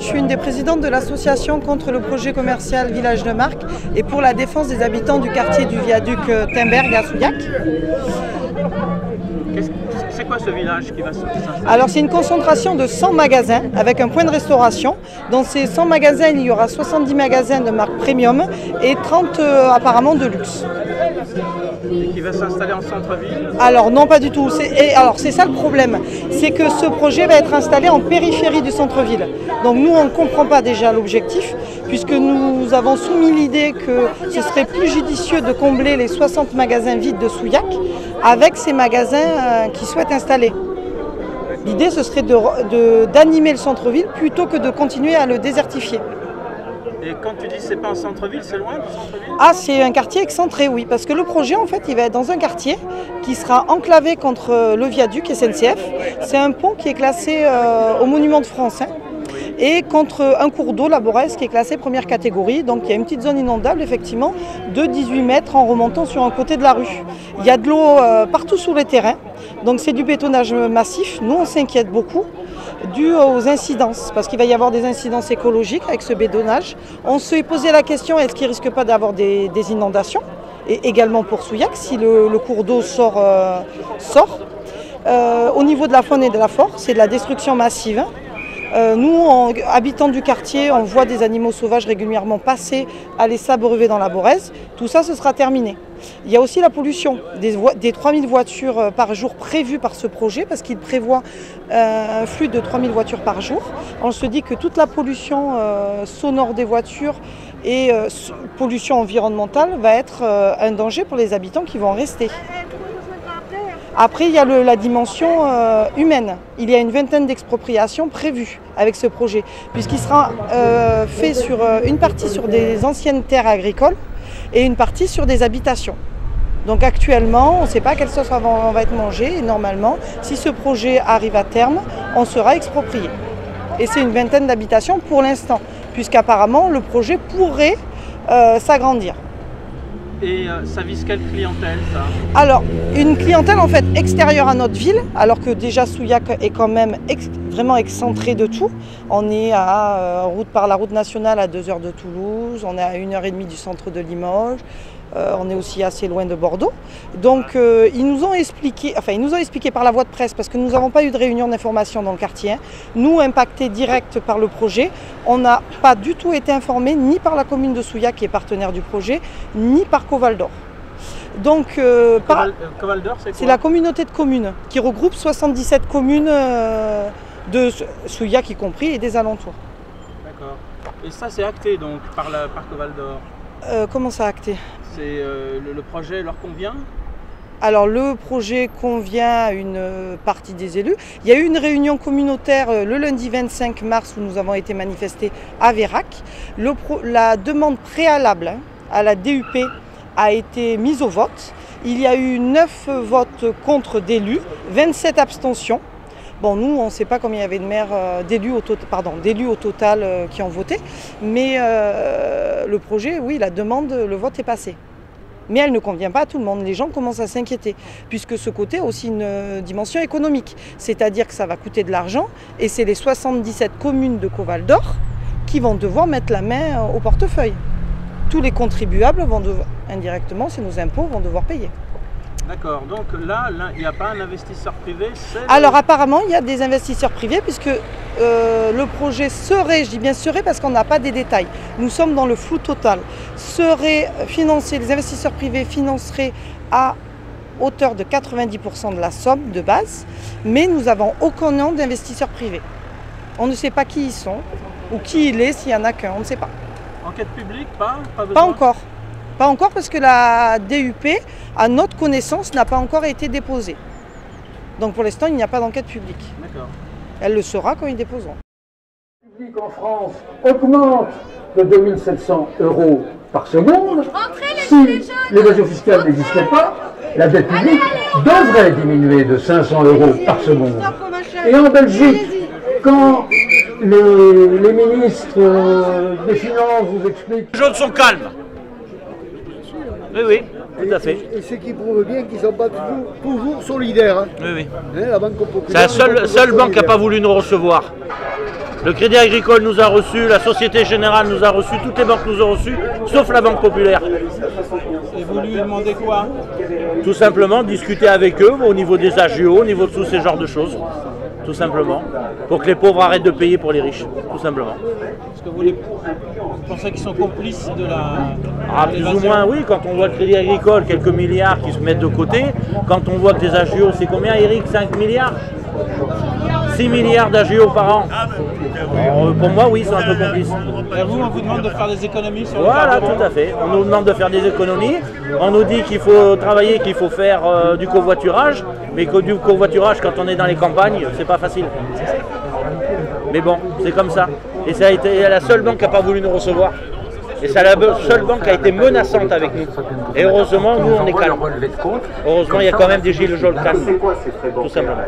je suis une des présidentes de l'association contre le projet commercial Village de Marque et pour la défense des habitants du quartier du viaduc Timberg à Souillac. C'est quoi ce village qui va s'installer? Alors c'est une concentration de 100 magasins avec un point de restauration. Dans ces 100 magasins, il y aura 70 magasins de marque premium et 30 apparemment de luxe. Et qui va s'installer en centre-ville? Alors non, pas du tout. C'est ça le problème, c'est que ce projet va être installé en périphérie du centre-ville. Donc nous, on ne comprend pas déjà l'objectif, puisque nous avons soumis l'idée que ce serait plus judicieux de combler les 60 magasins vides de Souillac avec ces magasins qui souhaitent installer. L'idée, ce serait d'animer le centre-ville plutôt que de continuer à le désertifier. Et quand tu dis c'est pas en centre-ville, c'est loin du centre-ville? Ah, c'est un quartier excentré, oui, parce que le projet, en fait, il va être dans un quartier qui sera enclavé contre le viaduc SNCF. C'est un pont qui est classé au Monument de France, hein, et contre un cours d'eau, la Borèze, qui est classé première catégorie. Donc il y a une petite zone inondable, effectivement, de 18 mètres en remontant sur un côté de la rue. Il y a de l'eau partout sur les terrains, donc c'est du bétonnage massif. Nous, on s'inquiète beaucoup dû aux incidences, parce qu'il va y avoir des incidences écologiques avec ce bétonnage. On s'est posé la question, est-ce qu'il ne risque pas d'avoir des inondations? Et également pour Souillac, si le cours d'eau sort. Au niveau de la faune et de la flore, c'est de la destruction massive. Nous, habitants du quartier, on voit des animaux sauvages régulièrement passer, aller s'abreuver dans la Borèze. Tout ça, ce sera terminé. Il y a aussi la pollution des 3000 voitures par jour prévues par ce projet, parce qu'il prévoit un flux de 3000 voitures par jour. On se dit que toute la pollution sonore des voitures et pollution environnementale va être un danger pour les habitants qui vont en rester. Après, il y a la dimension humaine. Il y a une vingtaine d'expropriations prévues avec ce projet, puisqu'il sera fait sur une partie sur des anciennes terres agricoles et une partie sur des habitations. Donc actuellement, on ne sait pas quelle sauce on va être mangé, et normalement, si ce projet arrive à terme, on sera exproprié. Et c'est une vingtaine d'habitations pour l'instant, puisqu'apparemment le projet pourrait s'agrandir. Et ça vise quelle clientèle, ça? Alors, une clientèle en fait extérieure à notre ville, alors que déjà Souillac est quand même vraiment excentré de tout. On est par la route nationale à 2 heures de Toulouse, on est à 1h30 du centre de Limoges, on est aussi assez loin de Bordeaux. Donc ils nous ont expliqué par la voie de presse, parce que nous n'avons pas eu de réunion d'information dans le quartier, hein. Nous, impactés direct par le projet, on n'a pas du tout été informés ni par la commune de Souillac, qui est partenaire du projet, ni par Coval d'Or. Donc, Coval d'Or, c'est quoi? C'est la communauté de communes qui regroupe 77 communes de Souillac y compris et des alentours. D'accord. Et ça, c'est acté donc par Coval d'Or? Comment ça acté? C'est le projet leur convient? Alors le projet convient à une partie des élus. Il y a eu une réunion communautaire le lundi 25 mars où nous avons été manifestés à Vérac. La demande préalable à la DUP a été mise au vote. Il y a eu 9 votes contre d'élus, 27 abstentions. Bon, nous, on ne sait pas combien il y avait de maires, d'élus au total qui ont voté. Mais le projet, oui, la demande, le vote est passé. Mais elle ne convient pas à tout le monde. Les gens commencent à s'inquiéter, puisque ce côté a aussi une dimension économique. C'est-à-dire que ça va coûter de l'argent, et c'est les 77 communes de Coval d'Or qui vont devoir mettre la main au portefeuille. Tous les contribuables vont devoir, indirectement, c'est nos impôts, vont devoir payer. D'accord, donc là, il n'y a pas un investisseur privé? Alors apparemment, il y a des investisseurs privés, puisque le projet serait, je dis bien serait parce qu'on n'a pas des détails, nous sommes dans le flou total, serait financé, les investisseurs privés financeraient à hauteur de 90% de la somme de base, mais nous n'avons aucun nom d'investisseurs privés. On ne sait pas qui ils sont, ou qui il est, s'il n'y en a qu'un, on ne sait pas. Enquête publique, pas besoin? Pas encore. Pas encore, parce que la DUP, à notre connaissance, n'a pas encore été déposée. Donc pour l'instant, il n'y a pas d'enquête publique. D'accord. Elle le sera quand ils déposeront. Le public en France augmente de 2700 € par seconde. Si l'évasion fiscale n'existait pas, la dette publique devrait diminuer de 500 € par seconde. Et en Belgique, quand les ministres des Finances vous expliquent... Les jaunes sont calmes. Oui, tout à fait. Et ce qui prouve bien qu'ils ne sont pas toujours solidaires. Hein. Oui. Hein, la Banque Populaire, c'est la seule banque qui n'a pas voulu nous recevoir. Le Crédit Agricole nous a reçus, la Société Générale nous a reçus, toutes les banques nous ont reçus, sauf la Banque Populaire. Et vous lui demandez quoi? Tout simplement discuter avec eux au niveau des agios, au niveau de tous ces genres de choses. Tout simplement. Pour que les pauvres arrêtent de payer pour les riches. Tout simplement. Est-ce que vous pensez qu'ils sont complices de la... Plus ou moins, oui. Quand on voit le Crédit Agricole, quelques milliards qui se mettent de côté. Quand on voit que des agios, c'est combien, Eric? 5 milliards 6 milliards d'agios par an. Alors, pour moi, oui, ils sont un peu complices. Et vous, on vous demande de faire des économies sur le Voilà, carburant. tout à fait. On nous demande de faire des économies. On nous dit qu'il faut travailler, qu'il faut faire du covoiturage. Mais que du covoiturage, quand on est dans les campagnes, c'est pas facile. Mais bon, c'est comme ça. Et ça a été la seule banque qui n'a pas voulu nous recevoir. Et c'est la seule banque qui a été menaçante avec nous. Et heureusement, nous, on est calme. Heureusement, il y a quand même des gilets jaunes calmes. Tout simplement.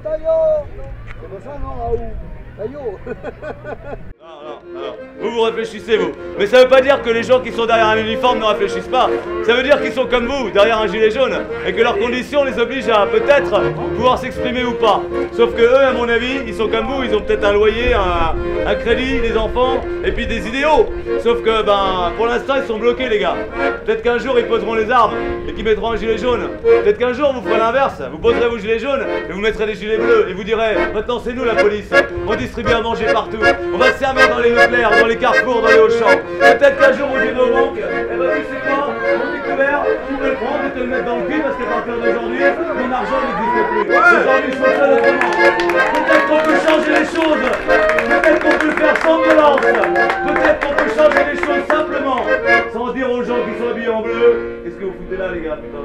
Taillot. C'est pas ça, non, Raoult? Taillot. Non. Vous réfléchissez, vous. Mais ça veut pas dire que les gens qui sont derrière un uniforme ne réfléchissent pas. Ça veut dire qu'ils sont comme vous, derrière un gilet jaune, et que leurs conditions les obligent à peut-être pouvoir s'exprimer ou pas. Sauf que eux, à mon avis, ils sont comme vous, ils ont peut-être un loyer, un crédit, des enfants, et puis des idéaux. Sauf que, pour l'instant, ils sont bloqués, les gars. Peut-être qu'un jour, ils poseront les armes, et qu'ils mettront un gilet jaune. Peut-être qu'un jour, vous ferez l'inverse. Vous poserez vos gilets jaunes, et vous mettrez des gilets bleus, et vous direz, maintenant, c'est nous, la police. On distribue à manger partout. On va se servir dans les Leclerc, dans les Carrefour, dans les Auchan. Peut-être qu'un jour, vous direz aux banques, eh ben, tu sais quoi, mon découvert, tu peux le prendre et te le mettre dans le cul, parce qu'à partir d'aujourd'hui, mon argent n'existe plus. Aujourd'hui, je fonctionne autrement. Peut-être qu'on peut changer les choses. Peut-être qu'on peut le faire sans violence. Peut-être qu'on peut changer les choses simplement, sans dire aux gens qui sont habillés en bleu, qu'est-ce que vous foutez là, les gars, putain.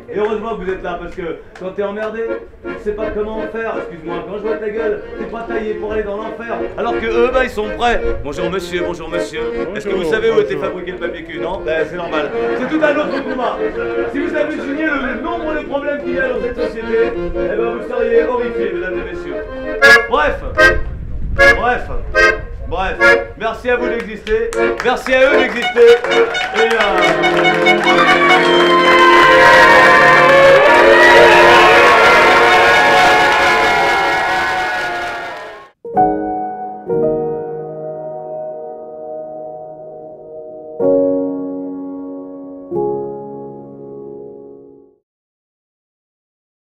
Et heureusement que vous êtes là, parce que quand t'es emmerdé, tu sais pas comment faire, excuse-moi, quand je vois ta gueule, t'es pas taillé pour aller dans l'enfer. Alors que eux, ils sont prêts. Bonjour monsieur, bonjour monsieur. Est-ce que vous savez où était fabriqué le papier cul, non? Ben c'est normal. C'est tout un autre combat. Si vous avez signé le nombre de problèmes qu'il y a dans cette société, eh ben vous seriez horrifiés, mesdames et messieurs. Bref, merci à vous d'exister, merci à eux d'exister, et